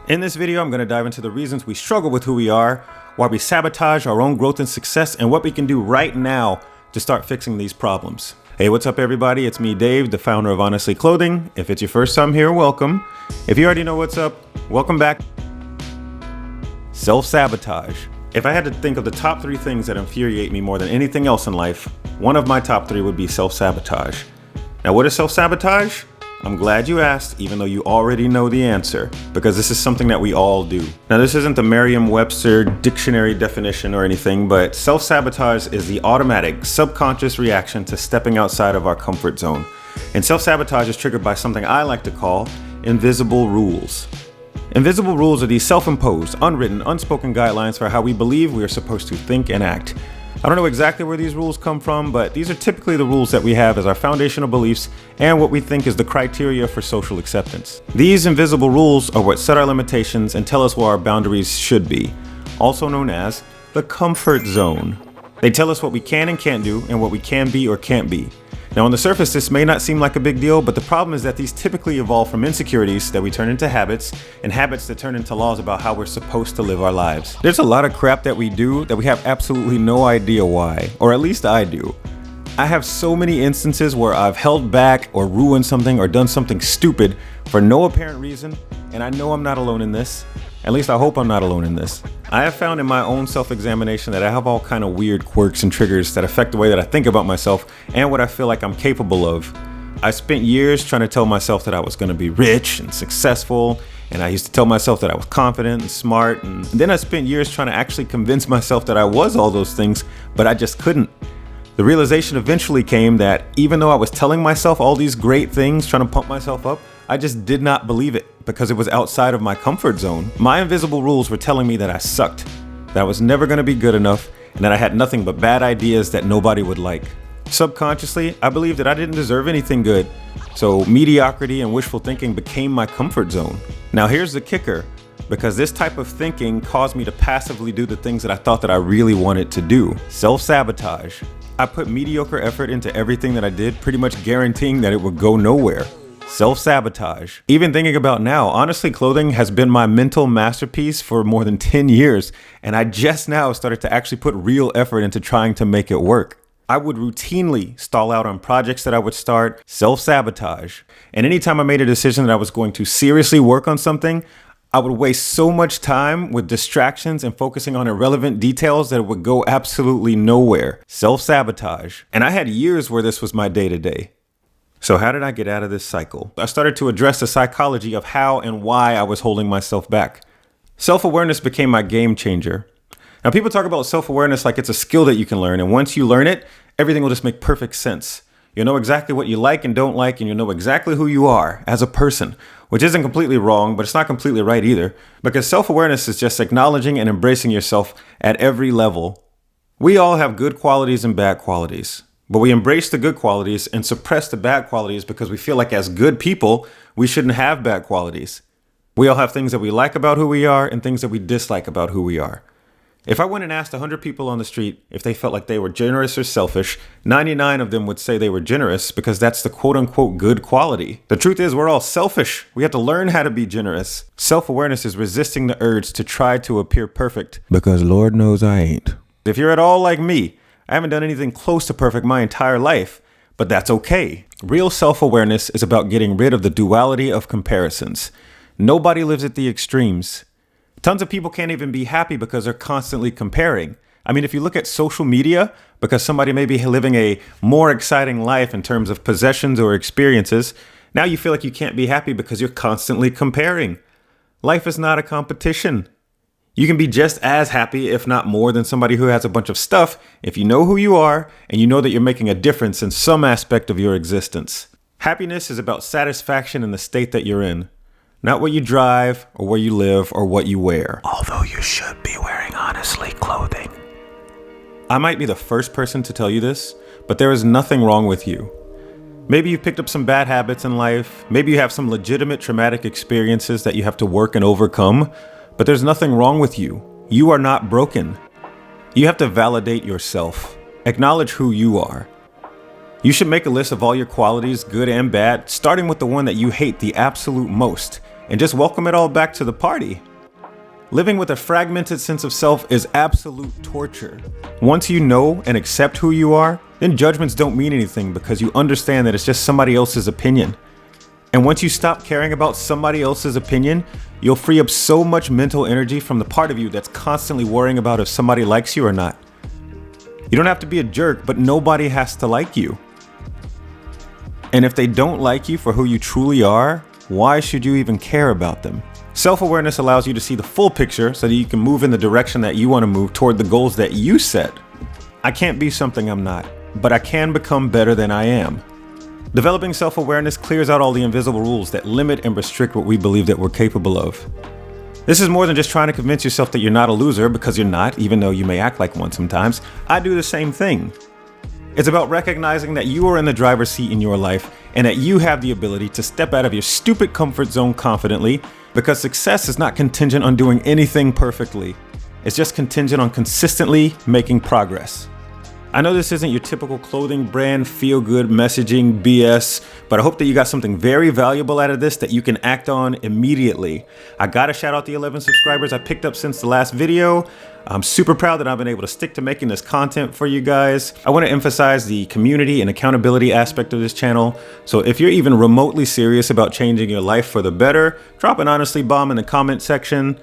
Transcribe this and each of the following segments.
In this video, I'm going to dive into the reasons we struggle with who we are, why we sabotage our own growth and success, and what we can do right now to start fixing these problems. Hey, what's up everybody? It's me, Dave, the founder of Honestly Clothing. If it's your first time here, welcome. If you already know what's up, welcome back. Self-Sabotage. If I had to think of the top 3 things that infuriate me more than anything else in life, one of my top 3 would be self-sabotage. Now, what is self-sabotage? I'm glad you asked, even though you already know the answer, because this is something that we all do. Now, this isn't the Merriam-Webster dictionary definition or anything, but self-sabotage is the automatic, subconscious reaction to stepping outside of our comfort zone. And self-sabotage is triggered by something I like to call invisible rules. Invisible rules are these self-imposed, unwritten, unspoken guidelines for how we believe we are supposed to think and act. I don't know exactly where these rules come from, but these are typically the rules that we have as our foundational beliefs and what we think is the criteria for social acceptance. These invisible rules are what set our limitations and tell us where our boundaries should be, also known as the comfort zone. They tell us what we can and can't do and what we can be or can't be. Now, on the surface, this may not seem like a big deal, but the problem is that these typically evolve from insecurities that we turn into habits, and habits that turn into laws about how we're supposed to live our lives. There's a lot of crap that we do that we have absolutely no idea why, or at least I do. I have so many instances where I've held back or ruined something or done something stupid for no apparent reason, and I know I'm not alone in this. At least I hope I'm not alone in this. I have found in my own self-examination that I have all kind of weird quirks and triggers that affect the way that I think about myself and what I feel like I'm capable of. I spent years trying to tell myself that I was going to be rich and successful, and I used to tell myself that I was confident and smart, and then I spent years trying to actually convince myself that I was all those things, but I just couldn't. The realization eventually came that even though I was telling myself all these great things, trying to pump myself up, I just did not believe it because it was outside of my comfort zone. My invisible rules were telling me that I sucked, that I was never going to be good enough, and that I had nothing but bad ideas that nobody would like. Subconsciously, I believed that I didn't deserve anything good, so mediocrity and wishful thinking became my comfort zone. Now here's the kicker, because this type of thinking caused me to passively do the things that I thought that I really wanted to do. Self-sabotage. I put mediocre effort into everything that I did, pretty much guaranteeing that it would go nowhere. Self-sabotage. Even thinking about now, Honestly Clothing has been my mental masterpiece for more than 10 years, and I just now started to actually put real effort into trying to make it work. I would routinely stall out on projects that I would start, self-sabotage. And anytime I made a decision that I was going to seriously work on something, I would waste so much time with distractions and focusing on irrelevant details that it would go absolutely nowhere. Self-sabotage. And I had years where this was my day-to-day. So how did I get out of this cycle? I started to address the psychology of how and why I was holding myself back. Self-awareness became my game changer. Now, people talk about self-awareness like it's a skill that you can learn, and once you learn it, everything will just make perfect sense. You'll know exactly what you like and don't like, and you'll know exactly who you are as a person, which isn't completely wrong, but it's not completely right either, because self-awareness is just acknowledging and embracing yourself at every level. We all have good qualities and bad qualities. But we embrace the good qualities and suppress the bad qualities because we feel like as good people, we shouldn't have bad qualities. We all have things that we like about who we are and things that we dislike about who we are. If I went and asked 100 people on the street if they felt like they were generous or selfish, 99 of them would say they were generous because that's the quote-unquote good quality. The truth is we're all selfish. We have to learn how to be generous. Self-awareness is resisting the urge to try to appear perfect. Because Lord knows I ain't. If you're at all like me, I haven't done anything close to perfect my entire life, but that's okay. Real self-awareness is about getting rid of the duality of comparisons. Nobody lives at the extremes. Tons of people can't even be happy because they're constantly comparing. I mean, if you look at social media, because somebody may be living a more exciting life in terms of possessions or experiences, now you feel like you can't be happy because you're constantly comparing. Life is not a competition. You can be just as happy, if not more, than somebody who has a bunch of stuff if you know who you are and you know that you're making a difference in some aspect of your existence. Happiness is about satisfaction in the state that you're in, not what you drive or where you live or what you wear. Although you should be wearing Honestly Clothing. I might be the first person to tell you this, but there is nothing wrong with you. Maybe you've picked up some bad habits in life. Maybe you have some legitimate traumatic experiences that you have to work and overcome. But there's nothing wrong with you. You are not broken. You have to validate yourself. Acknowledge who you are. You should make a list of all your qualities, good and bad, starting with the one that you hate the absolute most, and just welcome it all back to the party. Living with a fragmented sense of self is absolute torture. Once you know and accept who you are, then judgments don't mean anything because you understand that it's just somebody else's opinion. And once you stop caring about somebody else's opinion, you'll free up so much mental energy from the part of you that's constantly worrying about if somebody likes you or not. You don't have to be a jerk, but nobody has to like you. And if they don't like you for who you truly are, why should you even care about them? Self-awareness allows you to see the full picture so that you can move in the direction that you want to move toward the goals that you set. I can't be something I'm not, but I can become better than I am. Developing self-awareness clears out all the invisible rules that limit and restrict what we believe that we're capable of. This is more than just trying to convince yourself that you're not a loser, because you're not, even though you may act like one sometimes. I do the same thing. It's about recognizing that you are in the driver's seat in your life and that you have the ability to step out of your stupid comfort zone confidently, because success is not contingent on doing anything perfectly. It's just contingent on consistently making progress. I know this isn't your typical clothing brand, feel-good messaging BS, but I hope that you got something very valuable out of this that you can act on immediately. I gotta shout out the 11 subscribers I picked up since the last video. I'm super proud that I've been able to stick to making this content for you guys. I want to emphasize the community and accountability aspect of this channel. So if you're even remotely serious about changing your life for the better, drop an honestly bomb in the comment section.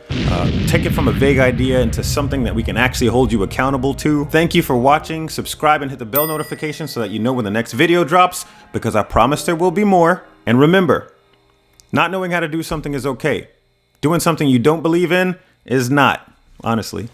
Take it from a vague idea into something that we can actually hold you accountable to. Thank you for watching. Subscribe and hit the bell notification so that you know when the next video drops, because I promise there will be more. And remember, not knowing how to do something is okay. Doing something you don't believe in is not, honestly.